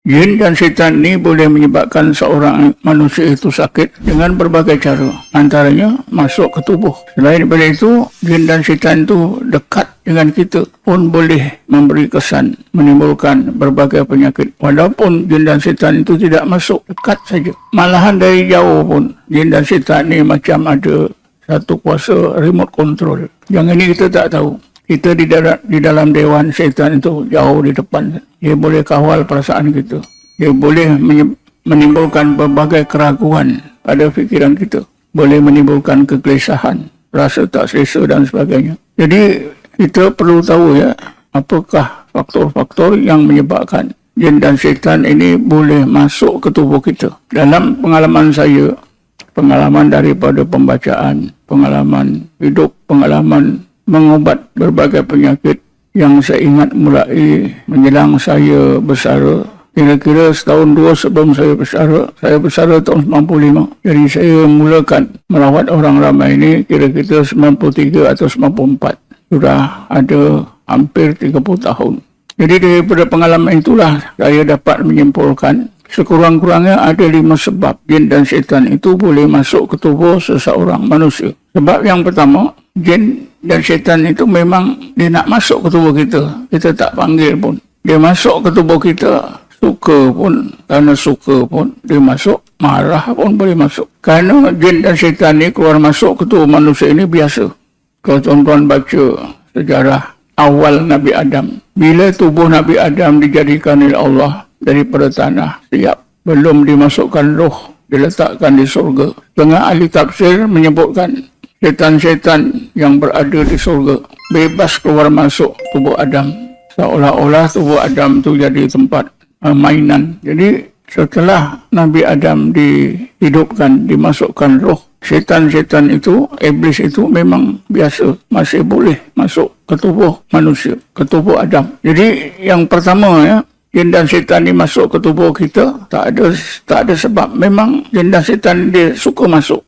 Jin dan setan ni boleh menyebabkan seorang manusia itu sakit dengan berbagai cara. Antaranya masuk ke tubuh. Selain daripada itu, jin dan setan itu dekat dengan kita pun boleh memberi kesan menimbulkan berbagai penyakit. Walaupun jin dan setan itu tidak masuk, dekat saja. Malahan dari jauh pun jin dan setan ni macam ada satu kuasa remote control. Yang ini kita tak tahu. Kita di dalam dewan syaitan itu jauh di depan. Dia boleh kawal perasaan kita. Dia boleh menimbulkan berbagai keraguan pada fikiran kita. Boleh menimbulkan kegelisahan, rasa tak selesa dan sebagainya. Jadi kita perlu tahu ya, apakah faktor-faktor yang menyebabkan jin dan syaitan ini boleh masuk ke tubuh kita. Dalam pengalaman saya, pengalaman daripada pembacaan, pengalaman hidup, pengalaman mengubat berbagai penyakit yang saya ingat mulai menjelang saya bersara. Kira-kira setahun dua sebelum saya bersara tahun 95. Jadi saya mulakan merawat orang ramai ini kira-kira 93 atau 94. Sudah ada hampir 30 tahun. Jadi daripada pengalaman itulah saya dapat menyimpulkan sekurang-kurangnya ada 5 sebab jin dan syaitan itu boleh masuk ke tubuh seseorang manusia. Sebab yang pertama, jin dan syaitan itu memang dia nak masuk ke tubuh kita. Kita tak panggil pun. Dia masuk ke tubuh kita, suka pun, kerana suka pun dia masuk, marah pun boleh masuk. Kerana jin dan syaitan ni keluar masuk ke tubuh manusia ini biasa. Kalau tuan-tuan baca sejarah awal Nabi Adam, bila tubuh Nabi Adam dijadikan oleh Allah daripada tanah, siap, belum dimasukkan roh, diletakkan di surga. Setengah ahli tafsir menyebutkan syaitan-syaitan yang berada di surga bebas keluar masuk tubuh Adam, seolah-olah tubuh Adam itu jadi tempat mainan. Jadi setelah Nabi Adam dihidupkan, dimasukkan roh, syaitan-syaitan itu, iblis itu memang biasa masih boleh masuk ke tubuh manusia, ke tubuh Adam. Jadi yang pertama ya, jin dan syaitan ni masuk ke tubuh kita tak ada sebab. Memang jin dan syaitan dia suka masuk.